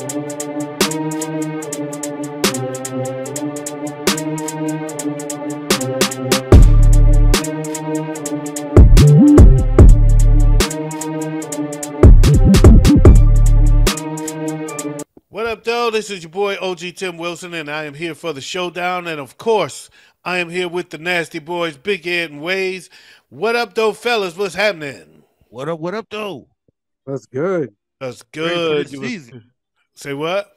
What up, though? This is your boy OG Tim Wilson, and I am here for the showdown. And of course, I am here with the Nasty Boys, Big Ed and Waze. What up, though, fellas? What's happening? What up? What up, though? That's good. That's Ready for good. the season. Say what?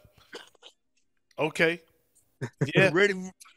Okay. Yeah.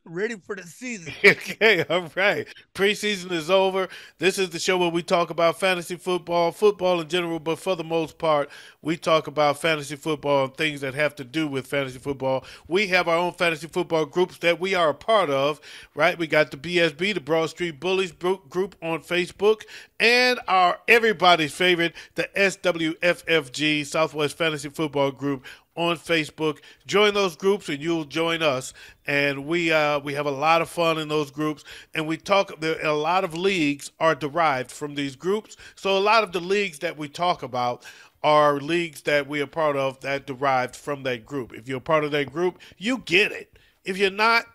ready for the season. Okay, all right. Preseason is over. This is the show where we talk about fantasy football, football in general, but for the most part, we talk about fantasy football and things that have to do with fantasy football. We have our own fantasy football groups that we are a part of, right? We got the BSB, the Broad Street Bullies group on Facebook, and our everybody's favorite, the SWFFG, Southwest Fantasy Football Group, on Facebook. Join those groups and you'll join us, and we have a lot of fun in those groups, and we talk. A lot of leagues are derived from these groups, so a lot of the leagues that we talk about are leagues that we are part of that derived from that group. If you're part of that group, you get it. If you're not,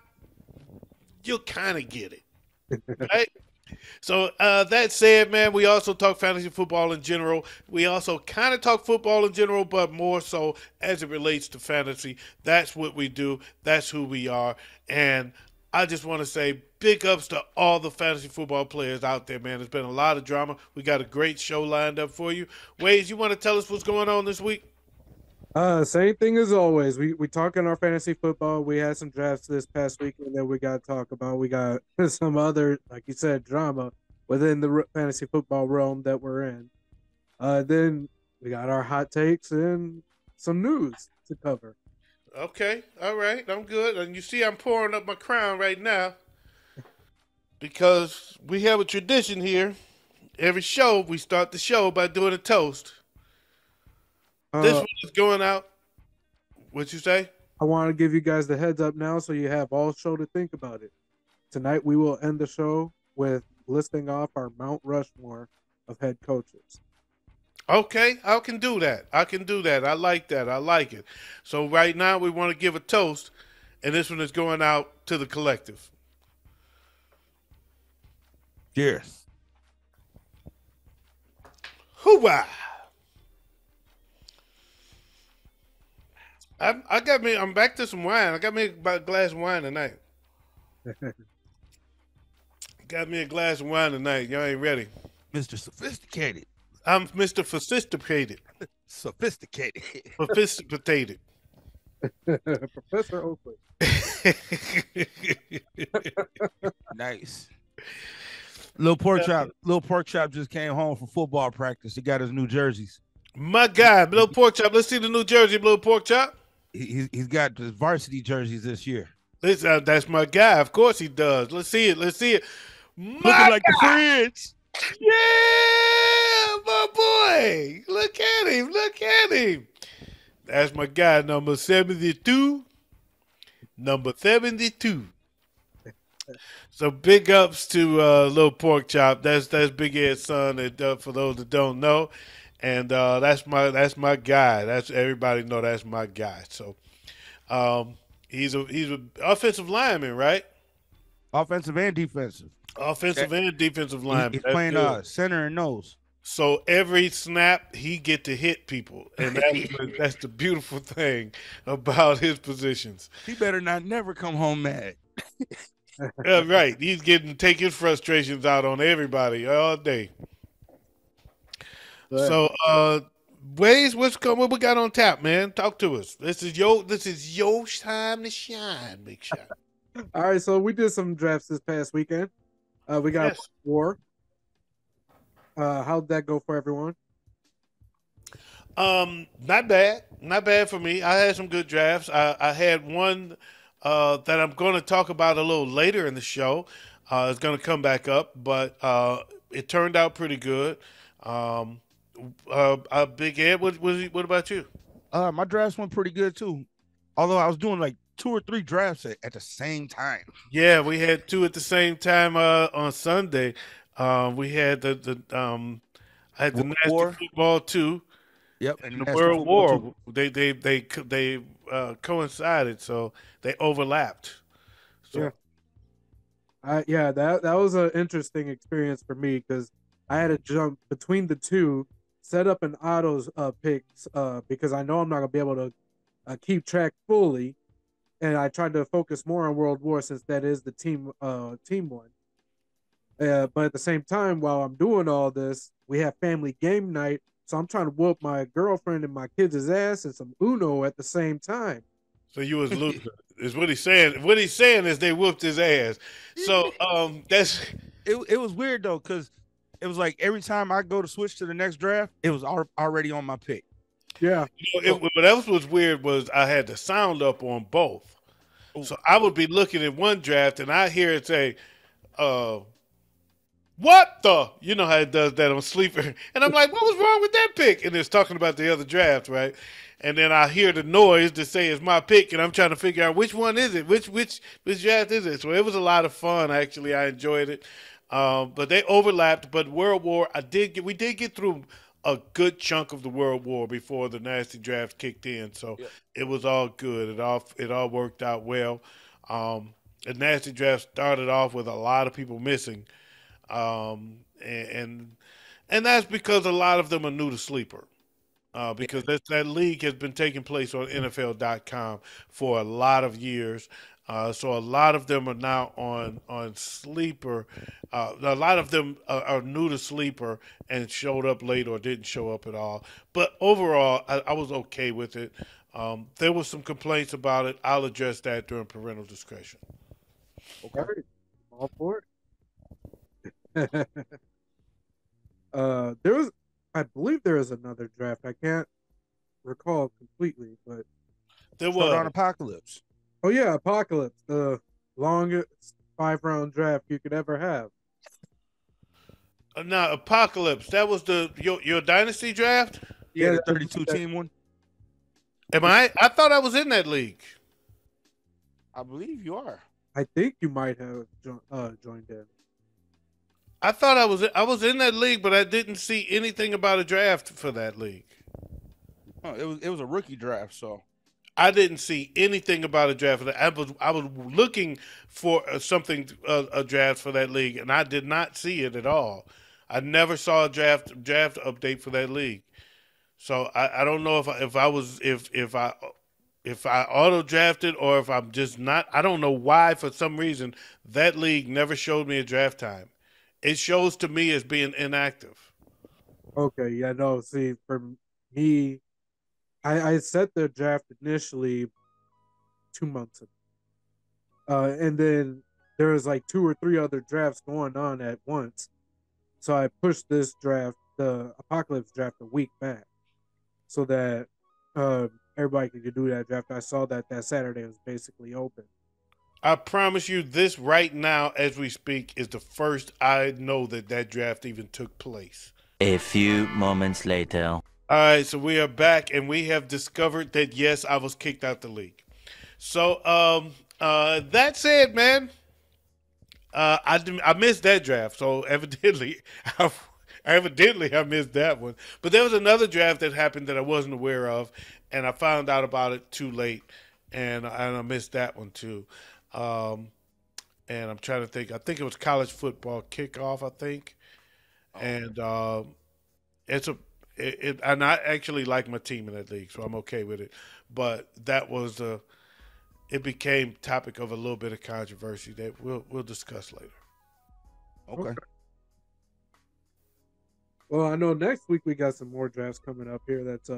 you'll kind of get it, right? So that said, man, we also talk fantasy football in general. We also kind of talk football in general, but more so as it relates to fantasy. That's what we do. That's who we are. And I just want to say big ups to all the fantasy football players out there, man. There's been a lot of drama. We got a great show lined up for you. Waze, you want to tell us what's going on this week? Same thing as always. We talk in our fantasy football. We had some drafts this past weekend that we got to talk about. We got some other, like you said, drama within the fantasy football realm that we're in. Then we got our hot takes and some news to cover. Okay, all right, I'm good. And you see I'm pouring up my crown right now because we have a tradition here. Every show, we start the show by doing a toast. This one is going out. What'd you say? I want to give you guys the heads up now so you have all show to think about it. Tonight we will end the show with listing off our Mount Rushmore of head coaches. Okay, I can do that. I can do that. I like that. I like it. So right now we want to give a toast, and this one is going out to the collective. Cheers. Hoorah! I'm back to some wine. I got me a glass of wine tonight. Got me a glass of wine tonight. Y'all ain't ready. Mr. Sophisticated. I'm Mr. Sophisticated. Sophisticated. Sophisticated. Professor Oakley. Nice. Little pork chop just came home from football practice. He got his new jerseys. My God, Little Pork Chop. Let's see the new jersey, Little Pork Chop. He's got his varsity jerseys this year. That's my guy. Of course he does. Let's see it. Let's see it. Looking like the Fridge. Yeah, my boy. Look at him. Look at him. That's my guy, number 72. Number 72. So big ups to Little Pork Chop. That's Big Ed's son. For those that don't know. And that's my guy. That's everybody know that's my guy. So he's a offensive lineman, right? Offensive and defensive. Offensive and defensive lineman. He's playing center and nose. So every snap he get to hit people, and that's the beautiful thing about his positions. He better not never come home mad. Right, he's take his frustrations out on everybody all day. So, Waze, what we got on tap, man? Talk to us. This is your time to shine, big shot. All right, so we did some drafts this past weekend. We got war. How'd that go for everyone? Not bad for me. I had some good drafts. I had one that I'm going to talk about a little later in the show. It's going to come back up, but it turned out pretty good. Big Ed, what about you? My drafts went pretty good too. Although I was doing like 2 or 3 drafts at the same time. Yeah, we had 2 at the same time on Sunday. We had the I had the Nasty Football too. Yep, and The National World Football too. War, they coincided, so they overlapped. Yeah. So That was an interesting experience for me because I had to jump between the two, set up an autos picks because I know I'm not gonna be able to keep track fully, and I tried to focus more on World War since that is the team one. But at the same time, while I'm doing all this, we have family game night, so I'm trying to whoop my girlfriend and my kids' ass and some Uno at the same time. so you was losing is what he's saying. What he's saying is they whooped his ass. So that's It was weird though, because it was like every time I go to switch to the next draft, it was already on my pick. Yeah, it, what else was weird was I had the sound up on both. Oh, So I would be looking at one draft and I hear it say, uh, what the? You know how it does that on Sleeper. And I'm like, what was wrong with that pick? And it's talking about the other draft, right? And then I hear the noise to say it's my pick, and I'm trying to figure out which one is it, which draft is it. So it was a lot of fun. Actually, I enjoyed it. But they overlapped. But World War, we did get through a good chunk of the World War before the nasty draft kicked in. So yep. it was all good. It all worked out well. The nasty draft started off with a lot of people missing, and that's because a lot of them are new to Sleeper. Because that league has been taking place on NFL.com for a lot of years. So a lot of them are now on Sleeper. A lot of them are new to Sleeper and showed up late or didn't show up at all. But overall, I was okay with it. There was some complaints about it. I'll address that during parental discretion. Okay. all right, all for it. There was, I believe, there is another draft. I can't recall completely, but There Showdown was. Apocalypse. oh yeah, Apocalypse, the longest 5 round draft you could ever have. Now, Apocalypse, that was your dynasty draft? Yeah, Yeah, the 32 team one. Am I? I thought I was in that league. I believe you are. I think you might have joined in. I thought I was in that league, but I didn't see anything about a draft for that league. Oh, it was a rookie draft, so I didn't see anything about a draft for that. I was looking for something a draft for that league, and I did not see it at all. I never saw a draft update for that league. So I don't know if I auto drafted or if I'm just not. I don't know why for some reason that league never showed me a draft time. It shows to me as being inactive. Okay, yeah, no. See, for me, I set the draft initially 2 months ago, and then there was like 2 or 3 other drafts going on at once. So I pushed this draft, the Apocalypse draft, a week back, so that everybody could do that draft. I saw that Saturday was basically open. I promise you, this right now, as we speak, is the first I know that draft even took place. A few moments later. All right, so we are back, and we have discovered that yes, I was kicked out the league. So, that said, man, I missed that draft. So evidently, I missed that one. But there was another draft that happened that I wasn't aware of, and I found out about it too late, and I missed that one too. Um, and I'm trying to think. I think it was college football kickoff. I think, and it's and I actually like my team in that league, so I'm okay with it. But that was it became topic of a little bit of controversy that we'll discuss later. okay. Well, I know next week we got some more drafts coming up here. That's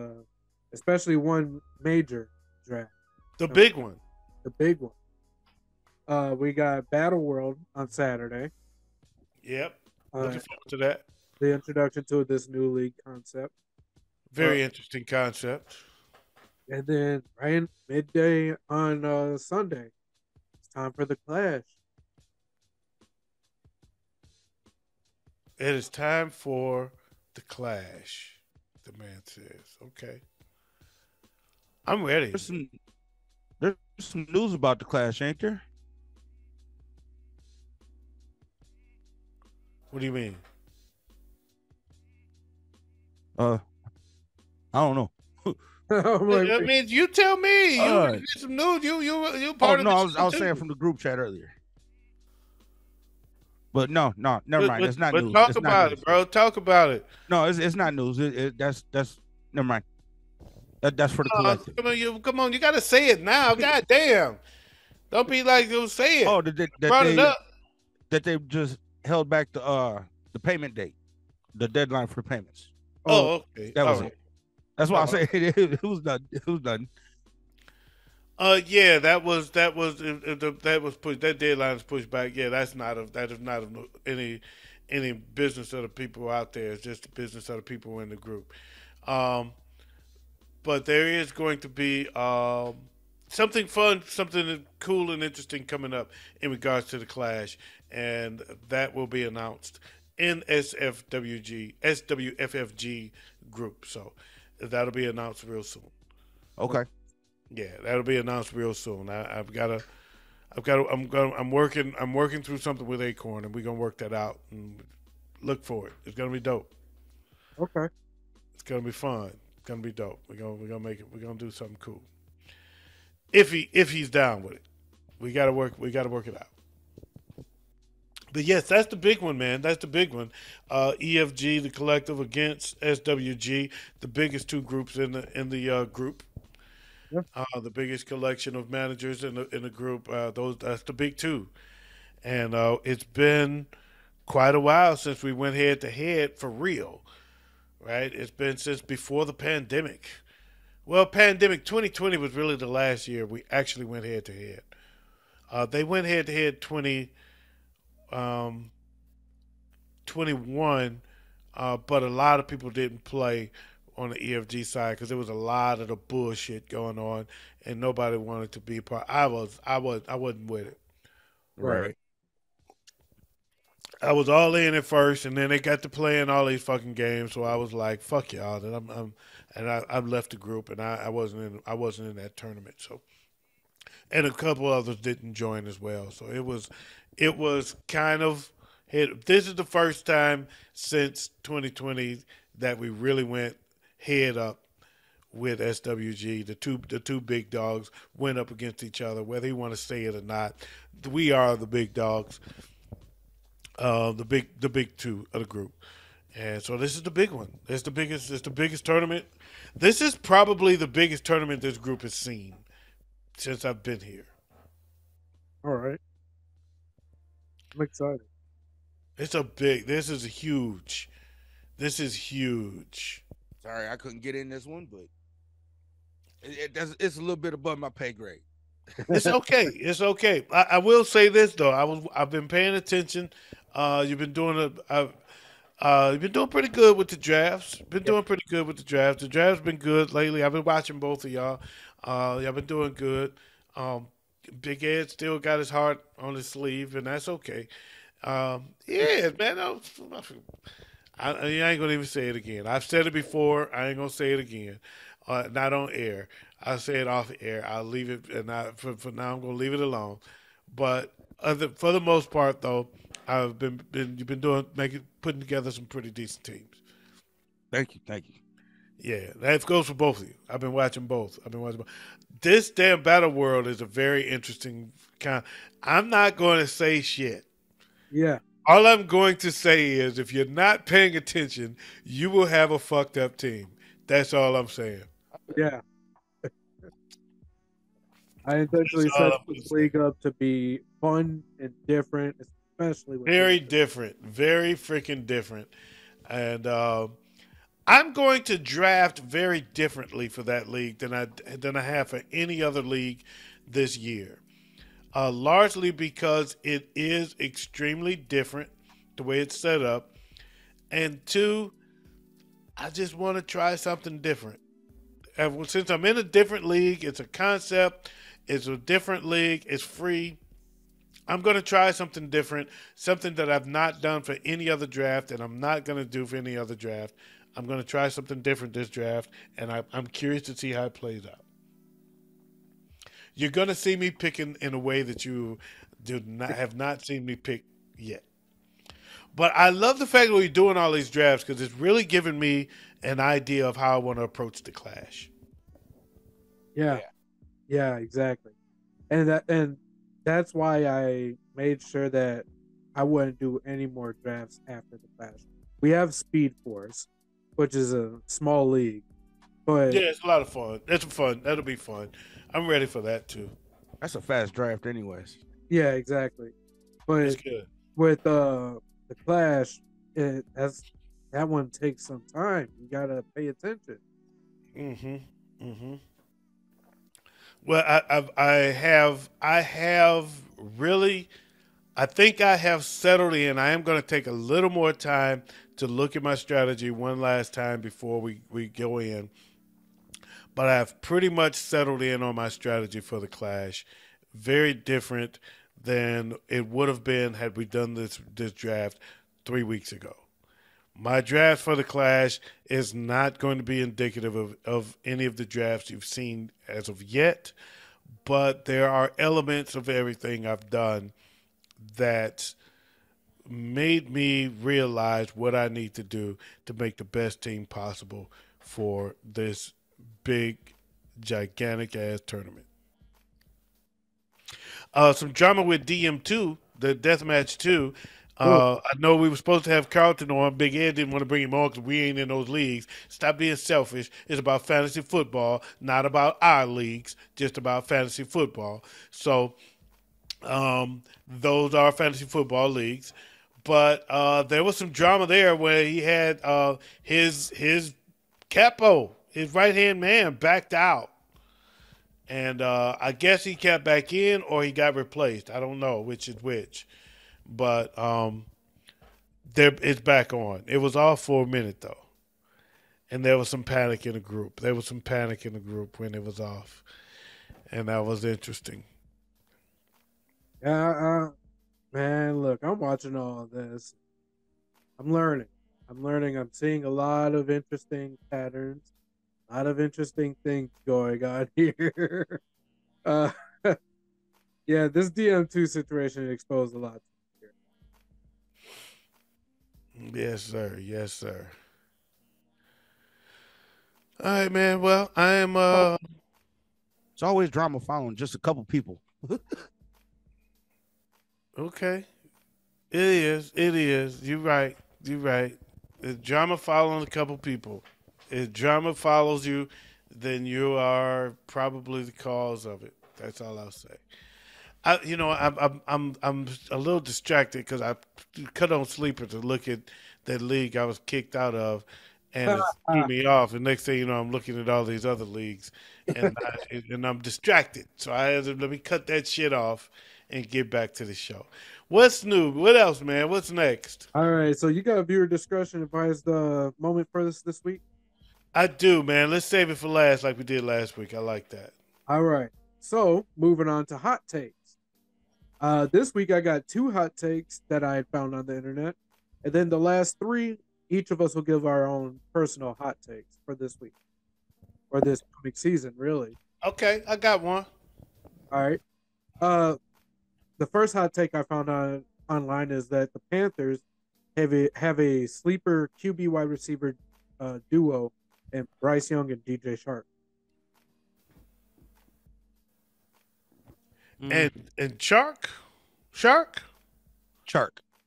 especially one major draft, The big one. the big one. We got Battle World on Saturday. Yep. Uh, Looking forward to that. the introduction to this new league concept. Very interesting concept. And then right midday on Sunday, it's time for the Clash. It is time for the clash. The man says, "Okay, I'm ready." There's some news about the Clash, ain't there? What do you mean? I don't know. I'm like, I mean, you tell me. You get some news. You Oh part of no, the I was show saying too. from the group chat earlier. But no, never mind. It's not But news. talk It's not about news. it, bro. Talk about it. No, it's not news. That's never mind. That's for the collective. Come on. You got to say it now. God damn. Don't be like, don't say it. Oh, Brought it up. that they just held back the payment date, the deadline for the payments. Oh, okay. That All was right. it. That's why I say it was done. It was done. Yeah, that was that was pushed. That deadline is pushed back. Yeah, that is not of any business of the people out there. It's just the business of the people in the group. Um, but there is going to be something fun, something cool and interesting coming up in regards to the Clash, and that will be announced in SWFFG group. So that'll be announced real soon. Okay. Yeah, that'll be announced real soon. I'm working through something with Acorn, and we're gonna work that out and look for it. It's gonna be dope. okay. It's gonna be fun. It's gonna be dope. We're gonna make it. We're gonna do something cool. If he's down with it, we gotta work it out. But yes, that's the big one, man. That's the big one. EFG, the collective against SWG, the biggest two groups in the group. Yeah. The biggest collection of managers in the group. That's the big two, and it's been quite a while since we went head to head for real. Right? It's been since before the pandemic. Well, pandemic 2020 was really the last year we actually went head to head. They went head to head 21, but a lot of people didn't play on the EFG side because there was a lot of the bullshit going on, and nobody wanted to be part. I wasn't with it. Right. I was all in at first, and then they got to playing all these fucking games, so I was like, "Fuck y'all!" And I left the group, and I wasn't in that tournament. So, and a couple others didn't join as well. So it was kind of. This is the first time since 2020 that we really went head up with SWG. The two big dogs went up against each other, whether you want to say it or not. We are the big dogs, the big two of the group, and so this is the big one. It's the biggest. It's the biggest tournament. This is probably the biggest tournament this group has seen since I've been here. All right. I'm excited. It's a big. This is huge. This is huge. Sorry, I couldn't get in this one, but it's a little bit above my pay grade. It's okay. It's okay. I will say this though. I've been paying attention. You've been doing you've been doing pretty good with the drafts. Been doing pretty good with the drafts. The drafts been good lately. I've been watching both of y'all. Y'all been doing good. Big Ed still got his heart on his sleeve, and that's okay. Yeah, man. I ain't gonna even say it again. I've said it before. I ain't gonna say it again. Not on air. I say it off air. I'll leave it, and for now I'm gonna leave it alone. But for the most part, though, I've been you've been putting together some pretty decent teams. Thank you. Yeah, that goes for both of you. I've been watching both. This damn battle world is a very interesting kind. I'm not going to say shit. Yeah. All I'm going to say is, if you're not paying attention, you will have a fucked up team. That's all I'm saying. Yeah. I intentionally set this league up to be fun and different, especially with very different, very freaking different, and I'm going to draft very differently for that league than I have for any other league this year. Largely because it is extremely different the way it's set up, and two, I just want to try something different. And since I'm in a different league, it's a concept, it's a different league, it's free. I'm going to try something different, something that I've not done for any other draft, and I'm not going to do for any other draft. I'm going to try something different this draft, and I'm curious to see how it plays out. You're going to see me picking in a way that you have not seen me pick yet. But I love the fact that we're doing all these drafts because it's really giving me an idea of how I want to approach the Clash. Yeah, Yeah. yeah, exactly. And that's why I made sure that I wouldn't do any more drafts after the Clash. We have Speed Force, which is a small league, Yeah, but it's a lot of fun. That's fun. That'll be fun. I'm ready for that too. That's a fast draft, anyways. yeah, exactly. It's But good. with the Clash, that one takes some time. You gotta pay attention. Mm-hmm. Mm-hmm. Well, I have really. I think I have settled in. I am going to take a little more time to look at my strategy one last time before we go in. But I've pretty much settled in on my strategy for the Clash. Very different than it would have been had we done this draft 3 weeks ago. My draft for the Clash is not going to be indicative of any of the drafts you've seen as of yet, but there are elements of everything I've done that made me realize what I need to do to make the best team possible for this big, gigantic ass tournament. Some drama with DM2, the deathmatch 2. Ooh, I know we were supposed to have Carlton on. Big Ed didn't want to bring him on because we ain't in those leagues. Stop being selfish. It's about fantasy football, not about our leagues, just about fantasy football. So those are fantasy football leagues. But there was some drama there where he had his capo, his right hand man, backed out, and I guess he kept back in or he got replaced. I don't know which is which, but there it's back on. It was off for a minute though, and there was some panic in the group. There was some panic in the group when it was off, and that was interesting. yeah, man. Look, I'm watching all of this. I'm learning. I'm learning. I'm seeing a lot of interesting patterns, a lot of interesting things going on here. uh, yeah, this DM2 situation exposed a lot. Here. Yes, sir. Yes, sir. All right, man. Well, I am. It's always drama following just a couple people. Okay. It is. It is. You're right. You're right. If drama following a couple people. If drama follows you, then you are probably the cause of it. That's all I'll say. I'm a little distracted because I cut on sleeper to look at that league I was kicked out of, and it threw me off. And next thing you know, I'm looking at all these other leagues, and I'm distracted. So I had to let me cut that shit off and get back to the show. What's new? What else, man? What's next? All right, so you got a viewer discretion advised moment for this week. I do, man. Let's save it for last, like we did last week. I like that. All right, so moving on to hot takes. This week I got two hot takes that I had found on the internet, and then the last three, each of us will give our own personal hot takes for this week or this coming season, really. Okay, I got one. All right. Uh, the first hot take I found online is that the Panthers have a sleeper QB wide receiver duo and Bryce Young and DJ Shark. And Shark, Shark.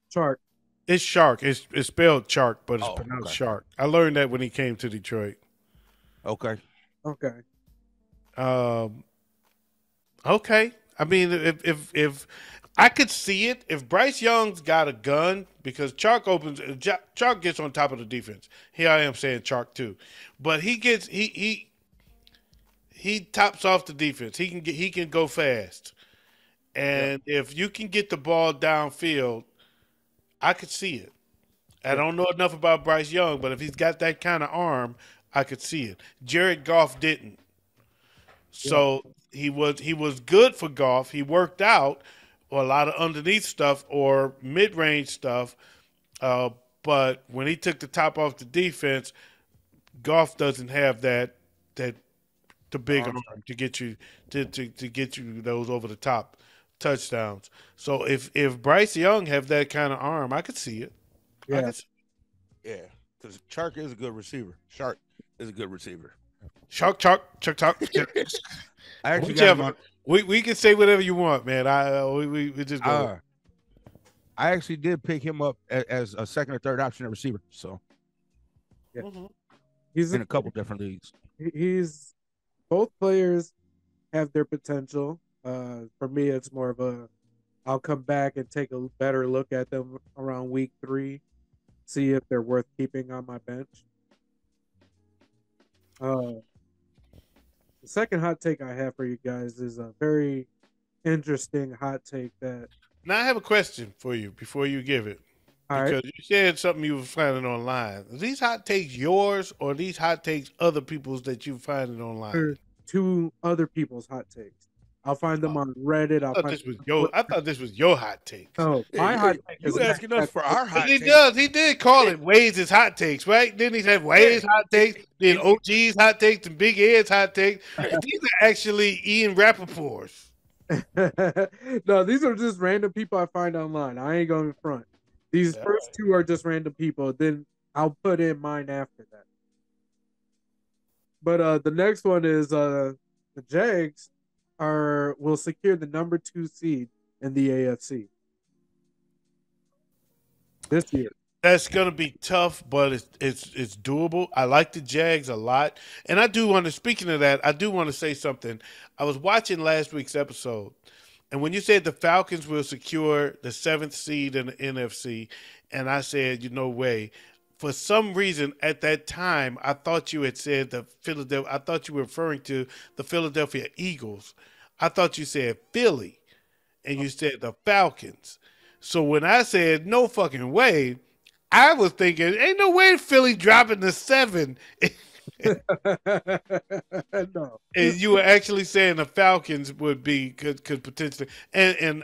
Shark. it's Shark. It's spelled Shark, but it's Oh, pronounced okay. Shark. I learned that when he came to Detroit. Okay. Okay. Um, okay. I mean, if I could see it, if Bryce Young's got a gun, because Chark gets on top of the defense. Here I am saying Chark too, but he tops off the defense. He can go fast, and if you can get the ball downfield, I could see it. I Yeah. don't know enough about Bryce Young, but if he's got that kind of arm, I could see it. Jared Goff didn't. Yeah. So he was good for golf. He worked out or a lot of underneath stuff or mid range stuff. Uh, but when he took the top off the defense, golf doesn't have that the big Arm arm to get you to get you those over the top touchdowns. So if Bryce Young have that kind of arm, I could see it. I Yeah, can see Yeah, because Chark is a good receiver. Shark is a good receiver. Shark, Shark, Shark, Shark. I actually got him Whichever. on. We can say whatever you want, man. We just go. I actually did pick him up as a second or third option at receiver. So yeah. Mhm. He's in a couple different leagues. he's both players have their potential. For me, it's more of a I'll come back and take a better look at them around week 3, see if they're worth keeping on my bench. Uh, the second hot take I have for you guys is a very interesting hot take that Now I have a question for you before you give it, all right, because you said something you were finding online. Are these hot takes yours or are these hot takes other people's that you finding online? are two other people's hot takes. I'll find them on Reddit. I'll find them on Twitter. I thought this was your hot takes. Oh, Yeah, my hot take is you asking us for our But hot he take? does. He did call it Wade's hot takes, right? Then he said Wade's hot takes, then OG's hot takes, and Big Ed's hot takes. But these are actually Ian Rappaport's. No, these are just random people I find online. I ain't going to front. These Yeah. first two are just random people. Then I'll put in mine after that. But the next one is the Jags will secure the number 2 seed in the AFC this year. That's gonna be tough, but it's doable. I like the Jags a lot, and I do want to. Speaking of that, I do want to say something. I was watching last week's episode, and when you said the Falcons will secure the 7th seed in the NFC, and I said, you know, way. For some reason, at that time, I thought you had said the Philadelphia. I thought you were referring to the Philadelphia Eagles. I thought you said Philly, and you said the Falcons. So when I said no fucking way, I was thinking, ain't no way Philly dropping the 7. No. And you were actually saying the Falcons could potentially, and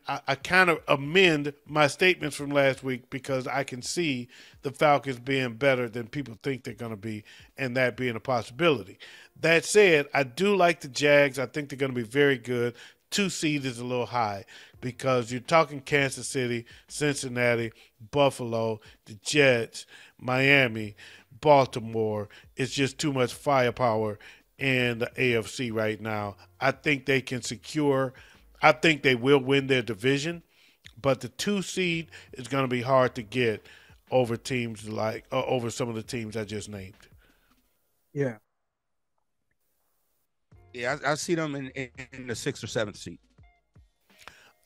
I kind of amend my statements from last week because I can see the Falcons being better than people think they're going to be, and that being a possibility. That said, I do like the Jags. I think they're going to be very good. 2 seed is a little high because you're talking Kansas City, Cincinnati, Buffalo, the Jets, Miami, Baltimore. It's just too much firepower in the AFC right now. I think they can secure. I think they will win their division, but the 2 seed is going to be hard to get over teams like over some of the teams I just named. Yeah. Yeah, I see them in the 6th or 7th seat.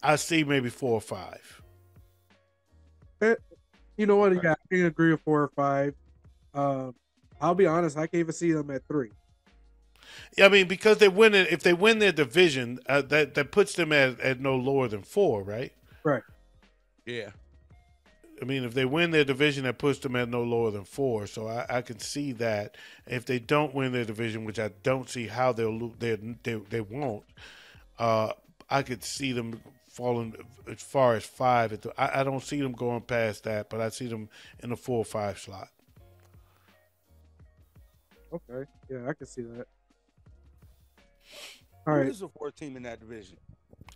I see maybe 4 or 5. You know what? Yeah, I can agree with 4 or 5. I'll be honest. I can even see them at 3. I mean, because they win it. If they win their division, that puts them at no lower than 4, right? Right. Yeah. I mean, if they win their division, that puts them at no lower than 4. So I can see that. If they don't win their division, which I don't see how they won't, I could see them falling as far as 5. I don't see them going past that, but I see them in the 4 or 5 slot. Okay. Yeah, I can see that. All Who right. is the 4th team in that division?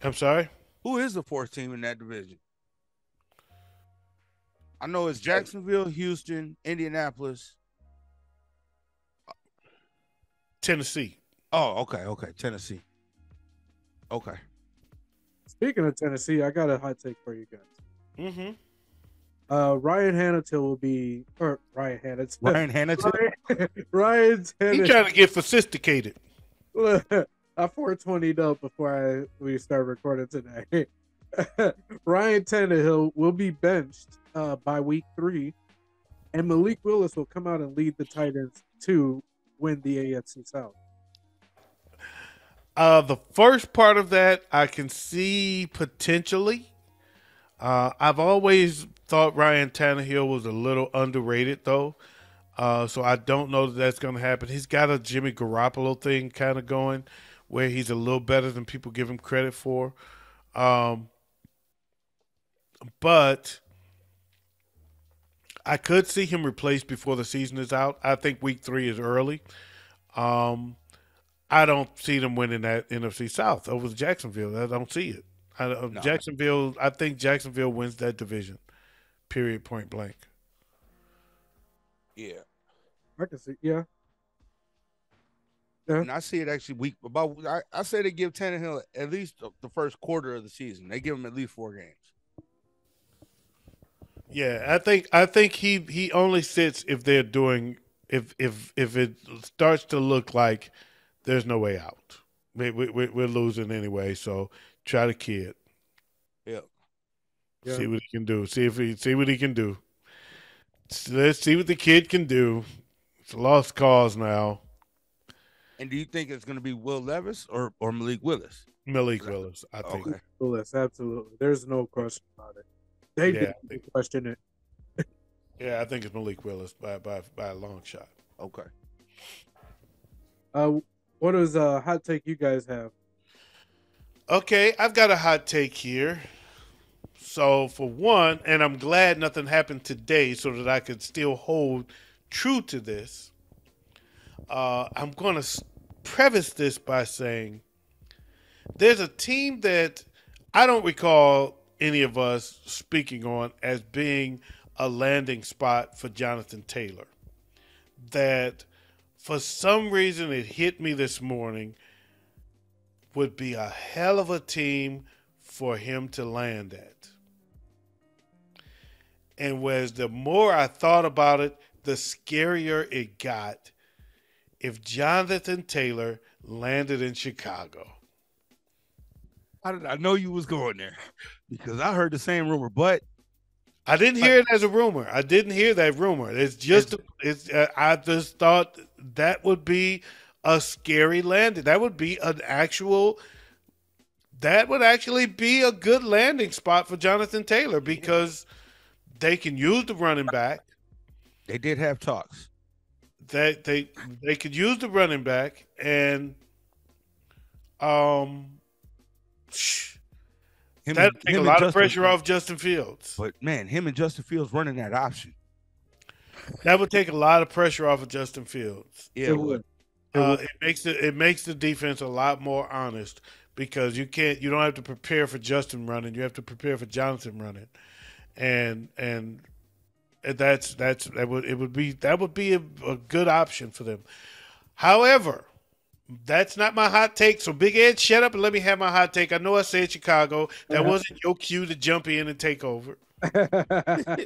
I'm sorry? Who is the 4th team in that division? I know it's Jacksonville, Houston, Indianapolis. Tennessee. Oh, okay. Tennessee. Okay. Speaking of Tennessee, I got a hot take for you guys. Mm-hmm. Ryan Hannatil will be, or Ryan Hannatil. Ryan Hannatil? Ryan He's Tannehill. trying to get sophisticated. I 420'd up before we start recording today. Ryan Tannehill will be benched by week 3, and Malik Willis will come out and lead the Titans to win the AFC South. The first part of that I can see potentially. I've always thought Ryan Tannehill was a little underrated, though. So I don't know that that's going to happen. He's got a Jimmy Garoppolo thing kind of going where he's a little better than people give him credit for. But I could see him replaced before the season is out. I think week 3 is early. I don't see them winning that NFC South over Jacksonville. I don't see it. No. Jacksonville. I think Jacksonville wins that division. Period. Point blank. Yeah. I can see. Yeah. Yeah. And I see it actually weak. I say they give Tannehill at least the first quarter of the season. They give him at least 4 games. Yeah, I think he only sits if they're doing if it starts to look like there's no way out. We're losing anyway, so try the kid. Yeah. Yeah. See what he can do. See what he can do. Let's see what the kid can do. It's a lost cause now. And do you think it's going to be Will Levis or Malik Willis? Malik Willis, I think. Okay. Willis, absolutely. There's no question about it. They Yeah, didn't question it. Yeah, I think it's Malik Willis by a long shot. Okay. What is a hot take you guys have? Okay, I've got a hot take here. So for one, and I'm glad nothing happened today, so that I could still hold true to this. I'm going to preface this by saying there's a team that I don't recall any of us speaking on as being a landing spot for Jonathan Taylor. That for some reason it hit me this morning would be a hell of a team for him to land at. And whereas the more I thought about it, the scarier it got if Jonathan Taylor landed in Chicago. How did I know you was going there? Because I heard the same rumor, but I didn't hear it as a rumor. I didn't hear that rumor. I just thought that would be a scary landing. That would be that would actually be a good landing spot for Jonathan Taylor because they can use the running back. they did have talks. They could use the running back and that would take a lot of pressure off Justin Fields. But man, him and Justin Fields running that option. That would take a lot of pressure off of Justin Fields. Yeah, It would. It makes the defense a lot more honest because you don't have to prepare for Justin running, you have to prepare for Jonathan running, and that would be a good option for them. However, that's not my hot take. So Big Ed, shut up and let me have my hot take. I know I said Chicago. That wasn't your cue to jump in and take over. I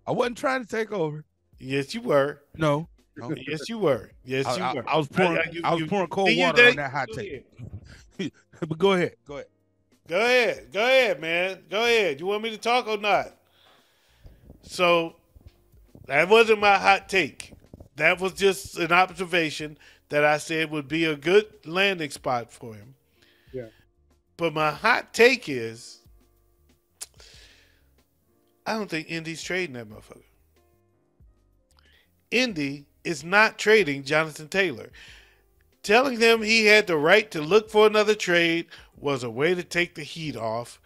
wasn't trying to take over. Yes, you were. No. Yes, you were. Yes, you were. I was pouring cold water on that hot take. But go ahead. Go ahead, man. Go ahead. You want me to talk or not? So that wasn't my hot take. That was just an observation that I said would be a good landing spot for him. Yeah. But my hot take is I don't think Indy's trading that motherfucker. Indy is not trading Jonathan Taylor. Telling them he had the right to look for another trade was a way to take the heat off,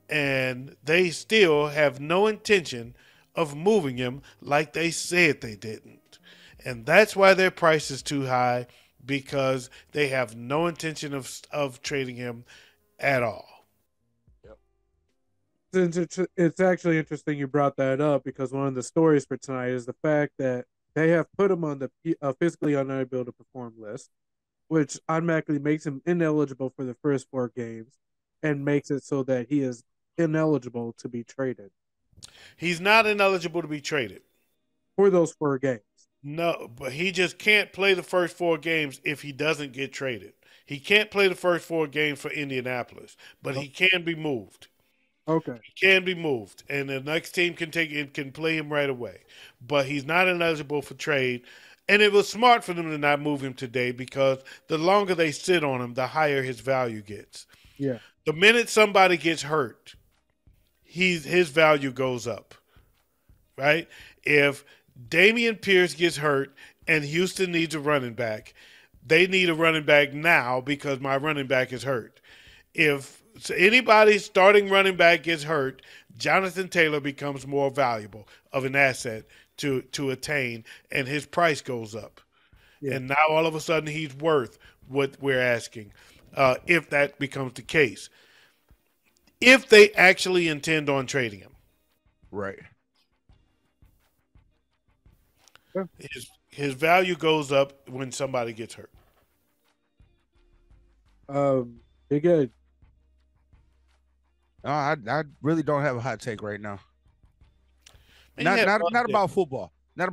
and they still have no intention of moving him like they said they didn't. And that's why their price is too high, because they have no intention of trading him at all. It's actually interesting you brought that up because one of the stories for tonight is the fact that they have put him on the physically unable to perform list, which automatically makes him ineligible for the first 4 games and makes it so that he is ineligible to be traded. He's not ineligible to be traded for those 4 games. No, but he just can't play the first 4 games if he doesn't get traded. He can't play the first 4 games for Indianapolis, but he can be moved. Okay. He can be moved, and the next team can play him right away. But he's not ineligible for trade, and it was smart for them to not move him today because the longer they sit on him, the higher his value gets. Yeah. The minute somebody gets hurt, his value goes up, right? If Dameon Pierce gets hurt and Houston needs a running back, they need a running back now because my running back is hurt. If anybody's starting running back gets hurt, Jonathan Taylor becomes more valuable of an asset to attain, and his price goes up. Yeah. And now all of a sudden he's worth what we're asking, if that becomes the case. If they actually intend on trading him. Right. Yeah. His value goes up when somebody gets hurt. Big Ed. I really don't have a hot take right now. And you had Not one about football. Not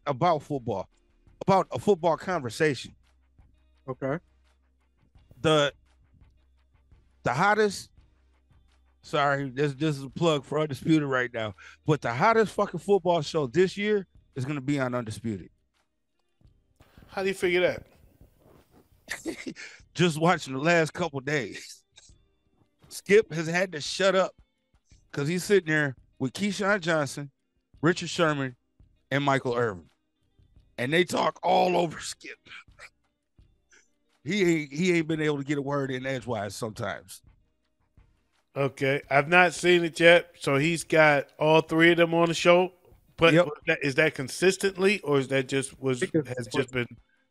about football. About a football conversation. Okay. The hottest. Sorry, this is a plug for Undisputed right now. But the hottest fucking football show this year is gonna be on Undisputed. How do you figure that? Just watching the last couple days. Skip has had to shut up because he's sitting there with Keyshawn Johnson, Richard Sherman, and Michael Irvin. And they talk all over Skip. He ain't been able to get a word in edgewise sometimes. Okay, I've not seen it yet. So he's got all three of them on the show. But Yep. is that consistently, or is that just Because has just been?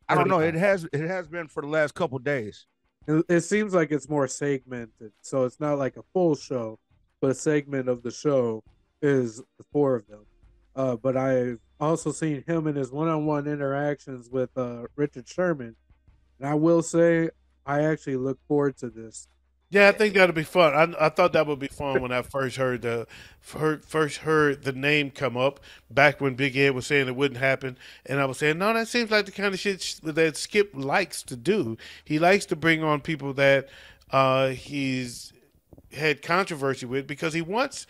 I don't know. It has been for the last couple of days. It seems like it's more segmented, so it's not like a full show, but a segment of the show is the four of them. But I've also seen him in his one-on-one interactions with Richard Sherman, and I will say I actually look forward to this. Yeah, I think that'll be fun. I thought that would be fun when I first heard the name come up back when Big Ed was saying it wouldn't happen, and I was saying no, that seems like the kind of shit that Skip likes to do. He likes to bring on people that he's had controversy with because he wants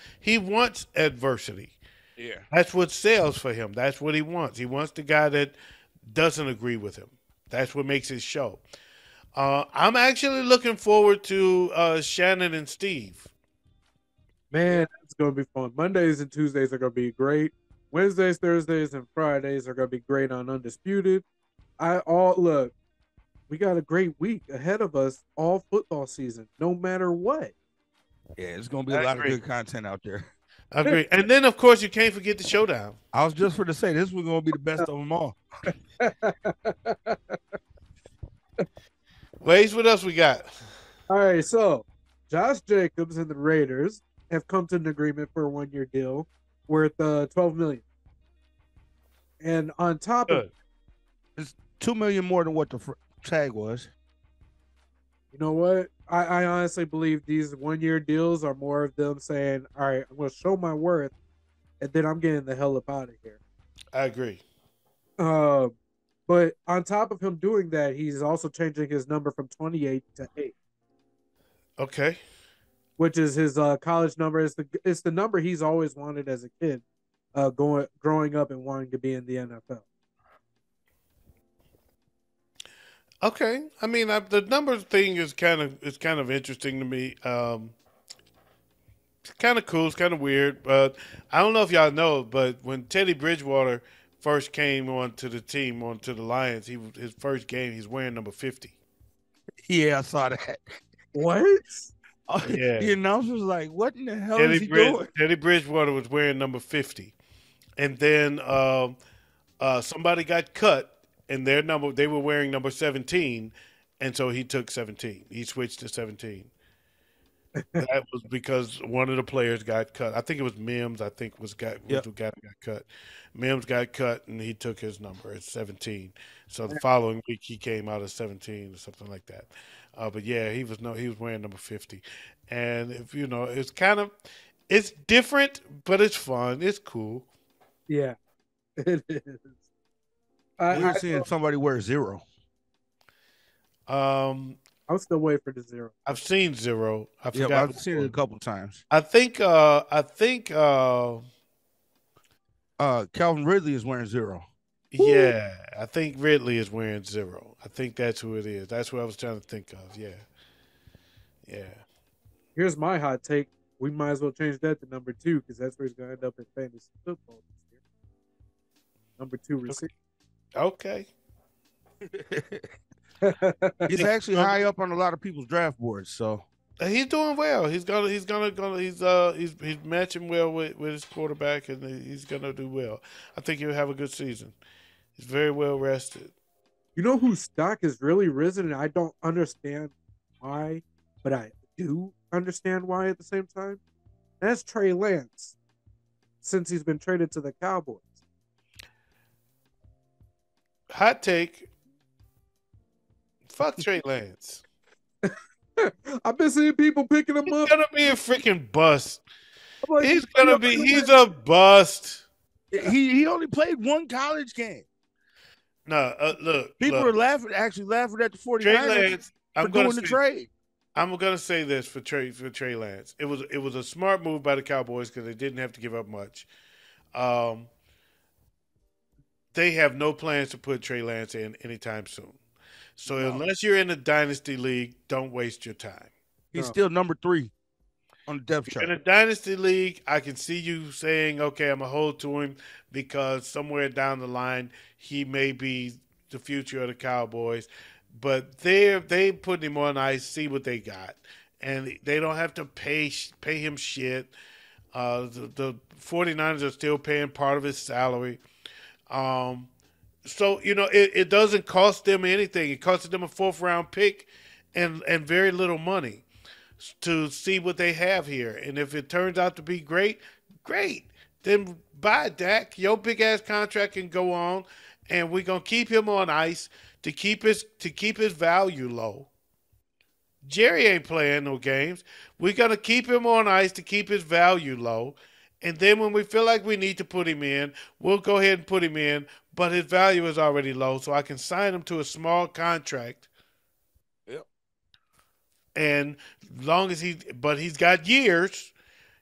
adversity. Yeah. That's what sells for him. That's what he wants. He wants the guy that doesn't agree with him. That's what makes his show. I'm actually looking forward to Shannon and Steve. Man, it's going to be fun. Mondays and Tuesdays are going to be great. Wednesdays, Thursdays, and Fridays are going to be great on Undisputed. Look, we got a great week ahead of us all football season, no matter what. Yeah, it's gonna be a lot of good content out there. I agree. And then, of course, you can't forget the Showdown. I was just for to say this was gonna be the best of them all. Waze, what else we got? All right, so Josh Jacobs and the Raiders have come to an agreement for a 1-year deal worth $12 million. And on top of Good. It's $2 million more than what the tag was. you know what? I honestly believe these 1-year deals are more of them saying, all right, I'm going to show my worth, and then I'm getting the hell up out of here. I agree. But on top of him doing that, he's also changing his number from 28 to 8. Okay. Which is his college number. It's the number he's always wanted as a kid, growing up and wanting to be in the NFL. Okay. I mean, the numbers thing is kind of interesting to me. It's kind of cool. It's kind of weird, but I don't know if y'all know, but when Teddy Bridgewater first came onto the team, onto the Lions, his first game, he's wearing number 50. Yeah, I saw that. What? Yeah. The announcer was like, "What in the hell is he doing?" Teddy Bridgewater was wearing number 50, and then somebody got cut, and they were wearing number 17, and so he took 17. He switched to 17. That was because one of the players got cut. I think it was Mims. I think was the guy that got cut. Mims got cut, and he took his number at 17. So the following week he came out as 17 or something like that. But yeah, he was wearing number 50, and if you know, it's different, but it's fun. It's cool. Yeah, it is. We're seeing somebody wear 0. I'm still waiting for the 0. I've seen 0. I forgot. I've seen it a couple times. I think Calvin Ridley is wearing 0. Yeah, I think Ridley is wearing 0. I think that's who it is. That's what I was trying to think of. Yeah. Here's my hot take. We might as well change that to number 2 because that's where he's going to end up in fantasy football this year. Number 2 receiver. Okay. He's actually high up on a lot of people's draft boards, so he's doing well. He's matching well with his quarterback, and he's gonna do well. I think he'll have a good season. He's very well rested. You know whose stock has really risen, and I don't understand why, but I do understand why at the same time. That's Trey Lance, since he's been traded to the Cowboys. hot take. Fuck Trey Lance. I've been seeing people picking him He's up. gonna be a freaking bust. I'm like, He's gonna be. He's a bust. He only played one college game. No, look. People look. are laughing at the Trey 49ers Lance. for doing the trade. I'm gonna say this for Trey Lance. It was a smart move by the Cowboys because they didn't have to give up much. They have no plans to put Trey Lance in anytime soon. So unless you're in the dynasty league, don't waste your time. He's still number 3 on the depth chart. In a dynasty league, I can see you saying, "Okay, I'm gonna hold to him because somewhere down the line he may be the future of the Cowboys." But they put him on ice, see what they got, and they don't have to pay him shit. The 49ers are still paying part of his salary. So, it doesn't cost them anything. It costs them a 4th-round pick and very little money to see what they have here. And if it turns out to be great, great. Then buy Dak. Your big-ass contract can go on, and we're going to keep him on ice to keep his value low. Jerry ain't playing no games. We're going to keep him on ice to keep his value low. And then when we feel like we need to put him in, we'll go ahead and put him in. But his value is already low, so I can sign him to a small contract. Yep. And long as he's got years.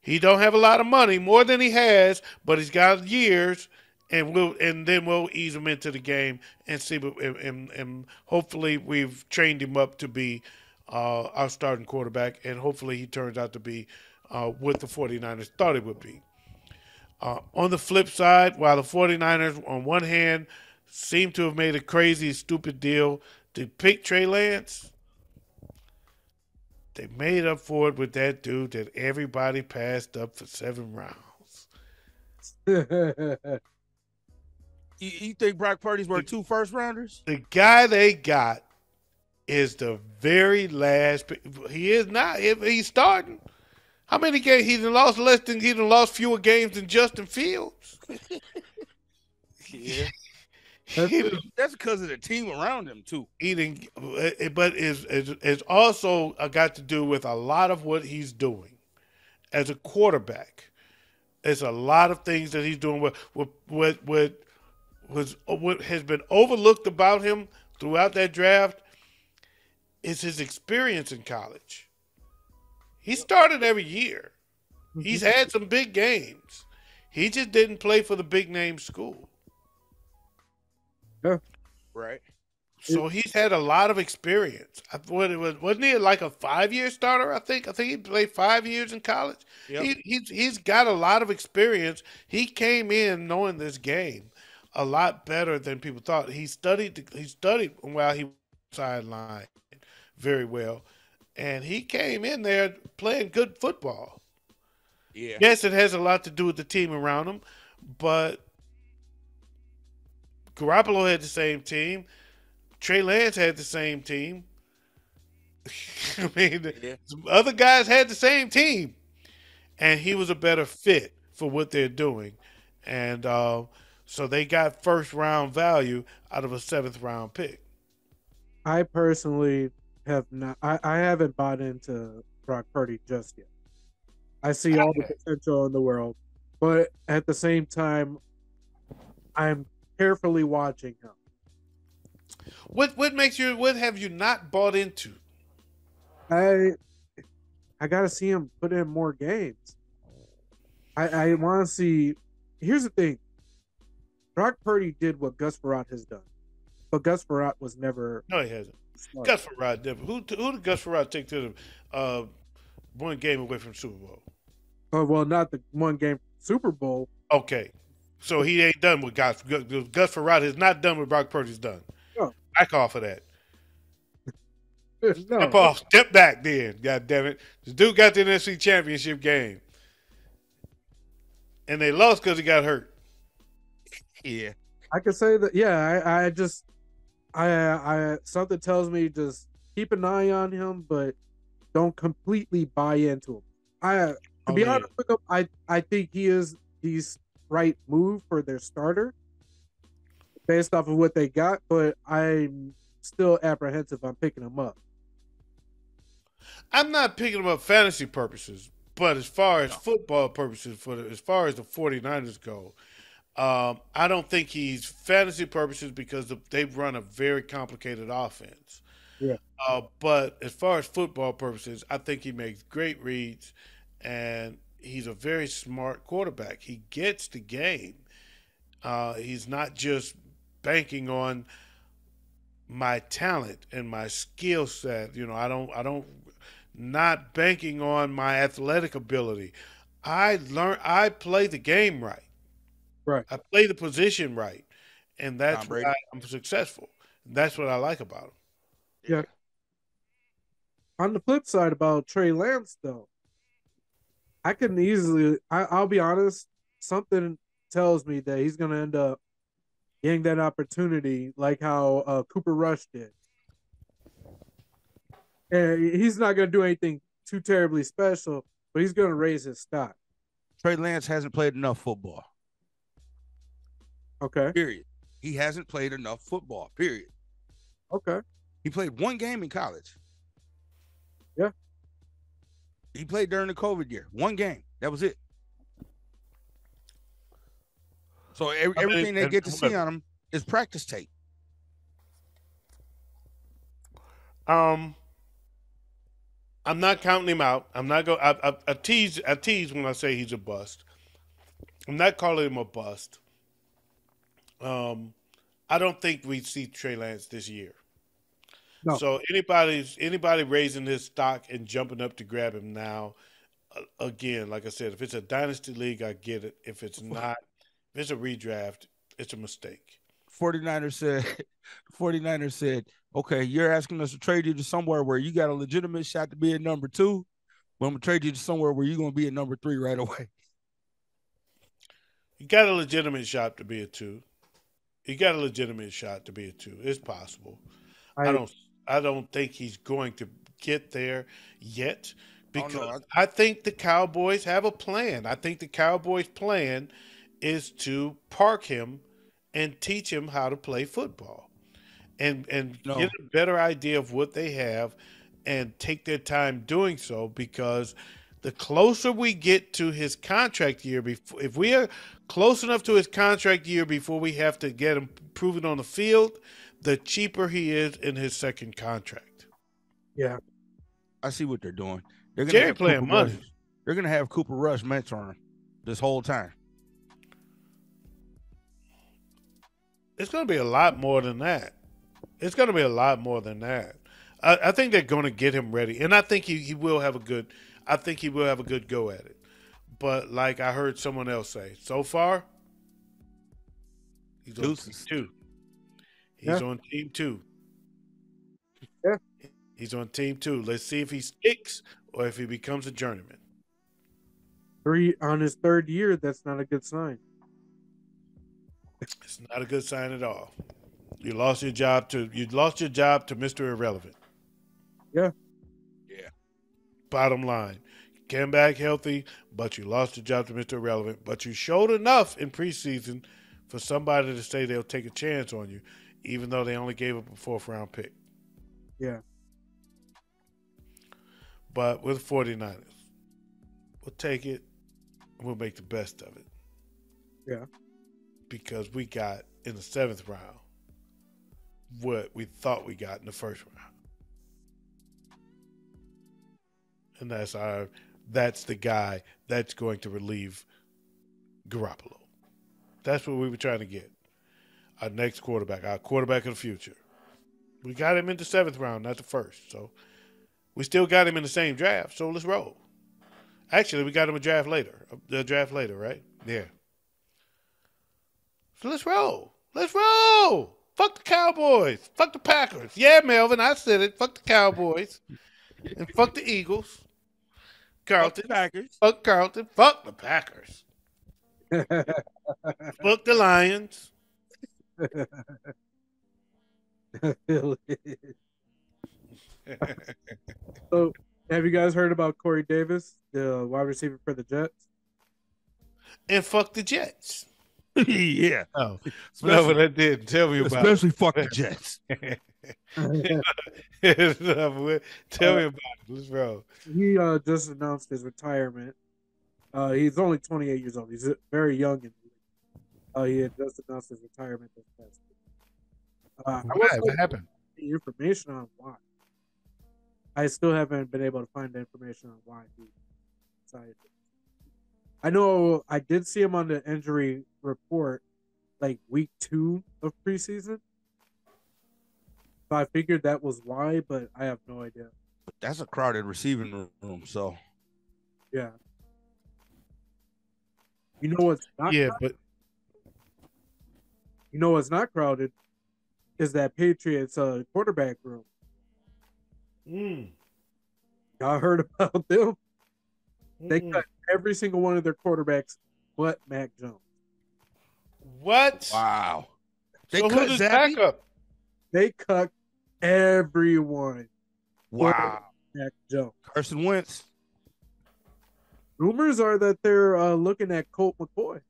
He don't have a lot of money, more than he has, but he's got years. And then we'll ease him into the game and see. And hopefully we've trained him up to be our starting quarterback, and hopefully he turns out to be what the 49ers thought he would be. On the flip side, while the 49ers, on one hand, seem to have made a crazy, stupid deal to pick Trey Lance, they made up for it with that dude that everybody passed up for 7 rounds. You think Brock Purdy's worth 2 first-rounders? The guy they got is the very last pick. He is not. He's starting. How many games? He done lost fewer games than Justin Fields. Yeah. That's because of the team around him, too. But it's also got to do with a lot of what he's doing as a quarterback. There's a lot of things that he's doing. What has been overlooked about him throughout that draft is his experience in college. He started every year. He's had some big games. He just didn't play for the big name school. Yeah. Right. So he's had a lot of experience. Wasn't he like a 5-year starter? I think he played 5 years in college. Yep. He's got a lot of experience. He came in knowing this game a lot better than people thought. He studied while he was sidelined very well. And he came in there playing good football. Yeah. Yes, it has a lot to do with the team around him, but Garoppolo had the same team. Trey Lance had the same team. I mean, some other guys had the same team. And he was a better fit for what they're doing. And so they got 1st-round value out of a 7th-round pick. I personally have not. I haven't bought into Brock Purdy just yet. I see all the potential in the world, but at the same time, I'm carefully watching him. What have you not bought into? I gotta see him put in more games. I want to see. Here's the thing: Brock Purdy did what Gus Frerotte has done, but Gus Frerotte was never. No, he hasn't. Gus Frerotte never. Who did Gus Frerotte take to the one game away from Super Bowl? Oh well, not the one game Super Bowl. Okay, so he ain't done with Gus Frerotte has not done what Brock Purdy's done. No. Back off of that. No. Step back then. God damn it. This dude got the NFC Championship game. And they lost because he got hurt. Yeah. I could say that, yeah, I something tells me just keep an eye on him, but don't completely buy into him. To be honest with him, I think he's right move for their starter. based off of what they got, but I'm still apprehensive on picking him up. I'm not picking him up fantasy purposes, but as far as No. football purposes, as far as the 49ers go, I don't think he's fantasy purposes because they've run a very complicated offense. Yeah. But as far as football purposes, I think he makes great reads, and he's a very smart quarterback. He gets the game. He's not just banking on my talent and my skill set. I don't not banking on my athletic ability. I play the game right. Right. I play the position right, and Tom that's Brady. why I'm successful. That's what I like about him. Yeah. On the flip side about Trey Lance, though, I can easily. I'll be honest. Something tells me that he's going to end up getting that opportunity, like how Cooper Rush did. And he's not going to do anything too terribly special, but he's going to raise his stock. Trey Lance hasn't played enough football. Okay. Period. He hasn't played enough football. Period. Okay. He played one game in college. Yeah. He played during the COVID year. One game. That was it. So everything they get to see on him is practice tape. I'm not counting him out. I'm not going. I tease when I say he's a bust. I'm not calling him a bust. I don't think we see Trey Lance this year. No. So anybody raising his stock and jumping up to grab him now, again, like I said, if it's a dynasty league, I get it. If it's not, if it's a redraft, it's a mistake. 49ers said, okay, you're asking us to trade you to somewhere where you got a legitimate shot to be at number 2. But I'm gonna trade you to somewhere where you're gonna be at number 3 right away. You got a legitimate shot to be a 2. You got a legitimate shot to be a 2. It's possible. I don't think he's going to get there yet because I think the Cowboys have a plan. I think the Cowboys' plan is to park him and teach him how to play football and get a better idea of what they have and take their time doing so, because the closer we get to his contract year, if we are close enough to his contract year before we have to get him proven on the field, the cheaper he is in his second contract. Yeah. I see what they're doing. They're gonna Jerry have playing Cooper money. Rush. They're gonna have Cooper Rush mentoring him this whole time. It's going to be a lot more than that. It's going to be a lot more than that. I think they're going to get him ready, and I think he will have a good. I think he will have a good go at it. But like I heard someone else say, so far, he's on team 2. He's on team 2. Yeah. He's on team 2. Let's see if he sticks or if he becomes a journeyman. 3 on his 3rd year. That's not a good sign. It's not a good sign at all. You lost your job to Mr. Irrelevant. Yeah. Yeah. Bottom line. You came back healthy, but you lost your job to Mr. Irrelevant. But you showed enough in preseason for somebody to say they'll take a chance on you, even though they only gave up a 4th-round pick. Yeah. But with the 49ers, we'll take it and we'll make the best of it. Yeah. Because we got in the 7th round what we thought we got in the 1st round. And that's the guy that's going to relieve Garoppolo. That's what we were trying to get. Our next quarterback, our quarterback of the future. We got him in the 7th round, not the 1st. So we still got him in the same draft, so let's roll. Actually, we got him a draft later, right? Yeah. So let's roll. Let's roll. Fuck the Cowboys. Fuck the Packers. Yeah, Melvin, I said it. Fuck the Cowboys. And fuck the Eagles. Carlton. Fuck the Packers. Fuck Carlton. Fuck the Packers. Fuck the Lions. So, have you guys heard about Corey Davis, the wide receiver for the Jets? And fuck the Jets. Yeah. No, Especially, but I did. Tell me about especially fuck the Jets. it. uh, Tell me about it. What's wrong? he just announced his retirement. He's only 28 years old. He's very young. He had just announced his retirement this past week. I Why? wasn't What able to happened? find any information on why. I still haven't been able to find the information on why he decided. I know I did see him on the injury report like week 2 of preseason. So I figured that was why, but I have no idea. That's a crowded receiving room. So Yeah. You know what's not Yeah, but you know what's not crowded is that Patriots quarterback room. Y'all heard about them? They cut every single one of their quarterbacks but Mac Jones. what? wow. They So cut who's his Zappy? backup? They cut everyone Wow. but Mac Jones. Carson Wentz. Rumors are that they're looking at Colt McCoy.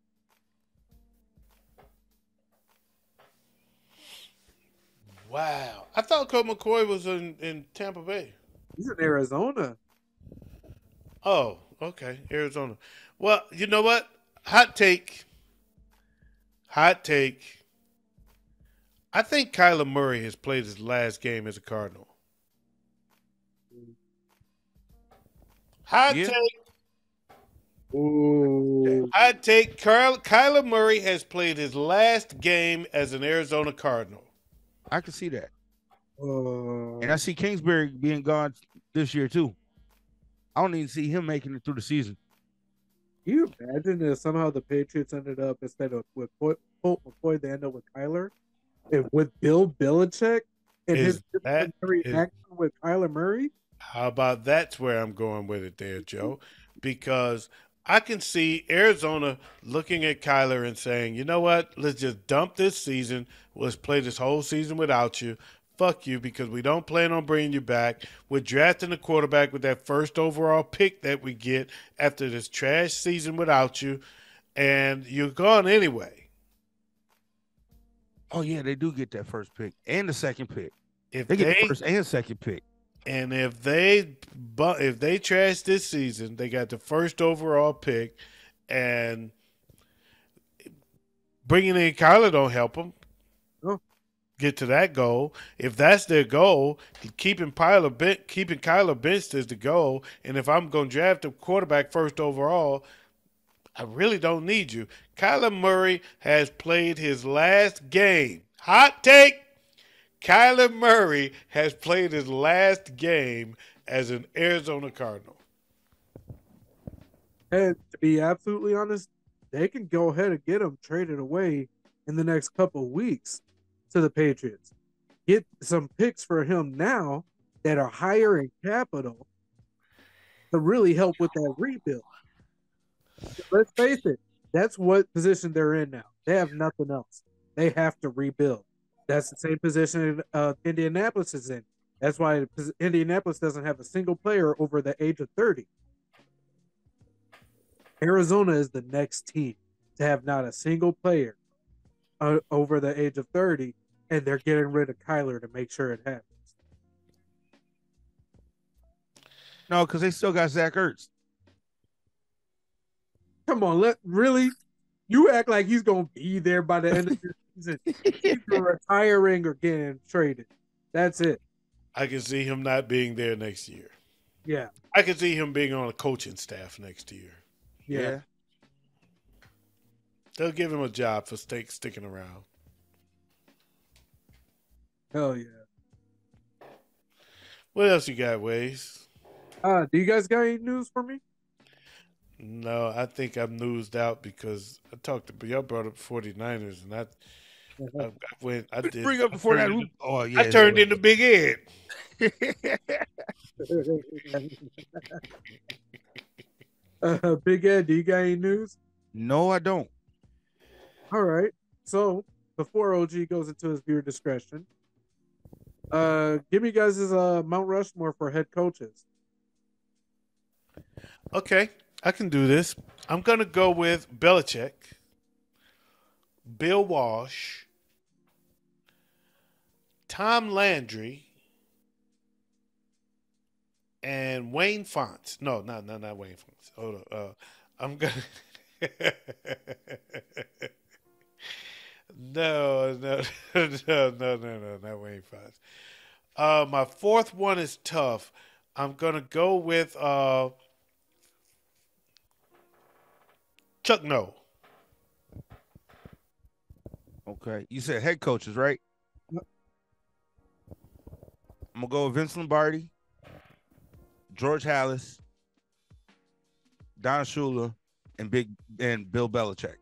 Wow. I thought Colt McCoy was in Tampa Bay. He's in Arizona. Oh, okay. Arizona. Well, you know what? Hot take. Hot take. I think Kyler Murray has played his last game as a Cardinal. Hot Yeah. take. Ooh. Hot take. Kyler Murray has played his last game as an Arizona Cardinal. I can see that. Uh, And I see Kingsbury being gone this year too. I don't even see him making it through the season. Can you imagine if somehow the Patriots ended up instead of with Colt McCoy, they end up with Kyler, and with Bill Belichick and Is his that disciplinary is- action with Kyler Murray? How about that's where I'm going with it there, Joe? Because I can see Arizona looking at Kyler and saying, you know what? Let's just dump this season. Let's play this whole season without you. Fuck you, because we don't plan on bringing you back. We're drafting a quarterback with that first overall pick that we get after this trash season without you, and you're gone anyway. Oh yeah, they do get that first pick and the second pick. If They get they the first and second pick. And if they trash this season, they got the first overall pick, and bringing in Kyler don't help them get to that goal. If that's their goal, keeping Kyler benched is the goal. And if I'm going to draft a quarterback first overall, I really don't need you. Kyler Murray has played his last game. Hot take. Kyler Murray has played his last game as an Arizona Cardinal. And to be absolutely honest, they can go ahead and get him traded away in the next couple of weeks to the Patriots. Get some picks for him now that are higher in capital to really help with that rebuild. Let's face it, that's what position they're in now. They have nothing else. They have to rebuild. That's the same position Indianapolis is in. That's why Indianapolis doesn't have a single player over the age of 30. Arizona is the next team to have not a single player over the age of 30, and they're getting rid of Kyler to make sure it happens. No, because they still got Zach Ertz. Come on, you act like he's gonna be there by the end of the season. Either retiring or getting traded. That's it. I can see him not being there next year. Yeah. I can see him being on a coaching staff next year. Yeah. They'll give him a job for sticking around. Hell yeah. What else you got, Waze? Do you guys got any news for me? No, I think I'm newsed out because y'all brought up 49ers, and I did. Bring up before that. Oh yeah, I turned into Big Ed. Big Ed, do you got any news? No, I don't. All right. So before OG goes into his viewer discretion, give me guys' Mount Rushmore for head coaches. Okay, I can do this. I'm gonna go with Belichick. Bill Walsh, Tom Landry, and Wayne Fonts. No, not Wayne Fonts. Hold on. I'm gonna. No, no, not Wayne Fonts. My fourth one is tough. I'm gonna go with Chuck No. Okay. You said head coaches, right? I'm gonna go with Vince Lombardi, George Halas, Don Shula, and Bill Belichick.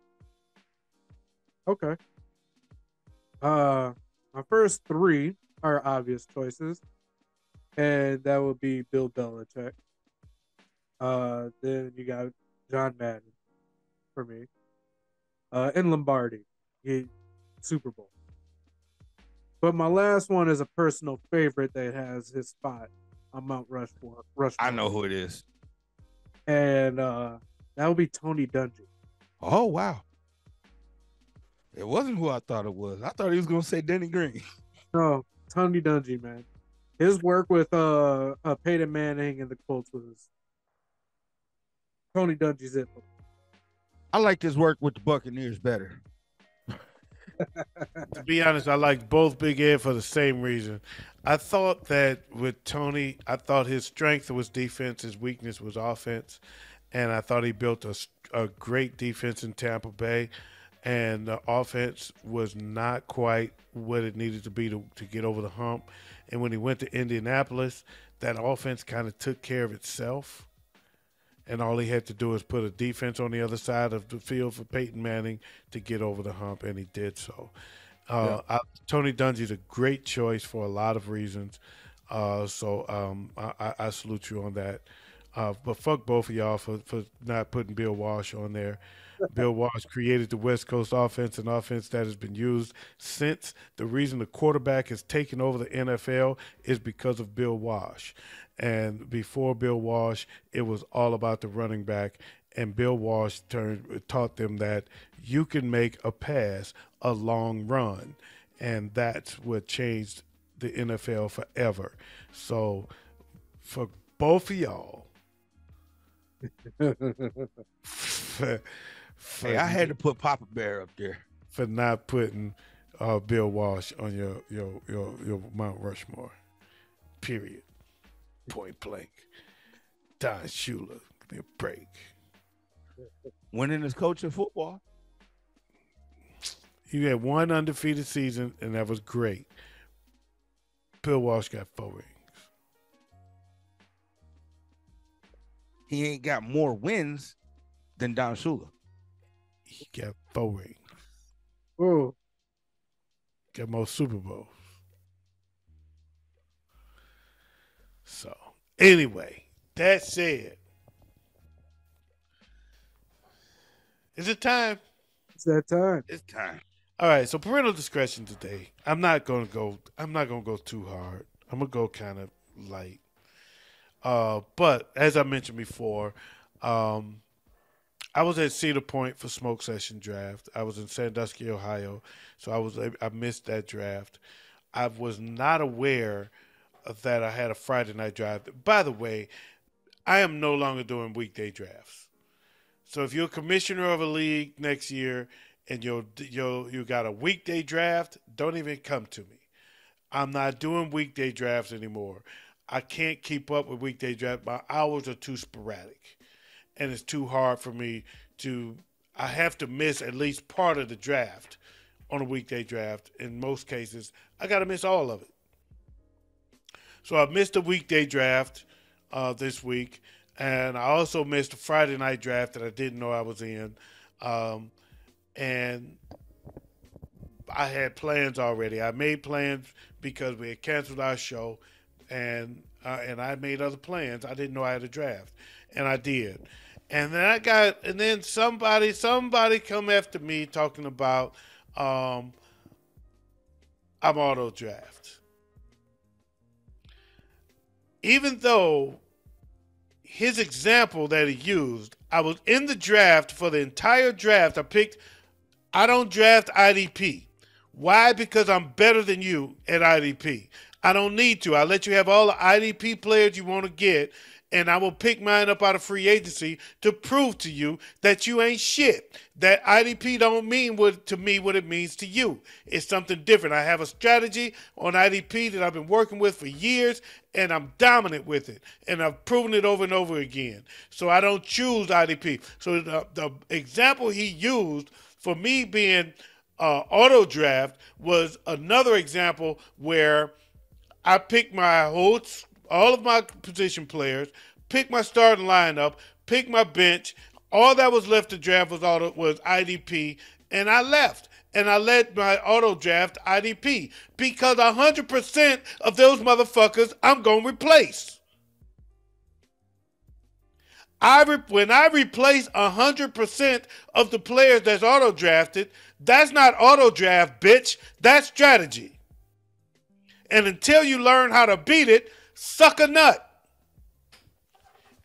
Okay. My first three are obvious choices, and that would be Bill Belichick. Then you got John Madden for me. And Lombardi, Super Bowl. But my last one is a personal favorite that has his spot on Mount Rushmore. I know who it is. And that would be Tony Dungy. Oh wow. It wasn't who I thought it was. I thought he was gonna say Denny Green. No, Tony Dungy, man. His work with Peyton Manning and the Colts was Tony Dungy's it. I like his work with the Buccaneers better. To be honest, I liked both Big Ed for the same reason. I thought that with Tony, I thought his strength was defense, his weakness was offense, and I thought he built a great defense in Tampa Bay, and the offense was not quite what it needed to be to get over the hump. And when he went to Indianapolis, that offense kind of took care of itself. And all he had to do was put a defense on the other side of the field for Peyton Manning to get over the hump, and he did so. Tony Dungy's a great choice for a lot of reasons. I salute you on that. But fuck both of y'all for not putting Bill Walsh on there. Bill Walsh created the West Coast offense, an offense that has been used since. The reason the quarterback has taken over the NFL is because of Bill Walsh. And before Bill Walsh, it was all about the running back. And Bill Walsh taught them that you can make a pass a long run. And that's what changed the NFL forever. So for both of y'all, Hey, I had to put Papa Bear up there for not putting Bill Walsh on your Mount Rushmore. Period. Point blank. Don Shula, give me a break. winning as coach in football. He had one undefeated season, and that was great. Bill Walsh got 4 rings. He ain't got more wins than Don Shula. He got 4 rings. Oh, Got more Super Bowls. So, anyway, that said, is it time? it's that time. It's time. All right, so parental discretion today. I'm not gonna go too hard. I'm gonna go kind of light. But as I mentioned before, I was at Cedar Point for Smoke Session Draft. I was in Sandusky, Ohio, so I missed that draft. I was not aware that I had a Friday night draft. By the way, I am no longer doing weekday drafts. So if you're a commissioner of a league next year and you got a weekday draft, don't even come to me. I'm not doing weekday drafts anymore. I can't keep up with weekday drafts. My hours are too sporadic, and it's too hard for me to. I have to miss at least part of the draft on a weekday draft. In most cases, I got to miss all of it. So I missed a weekday draft this week, and I also missed a Friday night draft that I didn't know I was in. And I had plans already. I made plans because we had canceled our show, and I made other plans. I didn't know I had a draft, and I did. And then somebody come after me talking about I'm auto draft. Even though his example that he used, I was in the draft for the entire draft. I picked I don't draft IDP. Why? Because I'm better than you at IDP. I don't need to. I let you have all the IDP players you want to get, and I will pick mine up out of free agency to prove to you that you ain't shit. That IDP don't mean to me what it means to you. It's something different. I have a strategy on IDP that I've been working with for years, and I'm dominant with it. And I've proven it over and over again. So I don't choose IDP. So the example he used for me being auto draft was another example where I picked all of my position players, picked my starting lineup, picked my bench. All that was left to draft was IDP, and I left. And I let my auto draft IDP because 100% of those motherfuckers I'm going to replace. When I replace 100% of the players that's auto drafted, that's not auto draft, bitch. That's strategy. And until you learn how to beat it, suck a nut.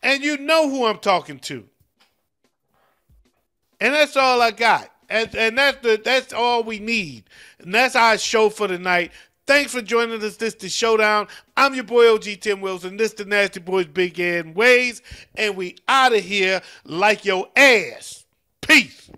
And you know who I'm talking to. And that's all I got. And that's all we need. And that's our show for tonight. Thanks for joining us. This is the Showdown. I'm your boy OG Tim Wilson. This the Nasty Boys Big Ed Ways. And we out of here like your ass. Peace.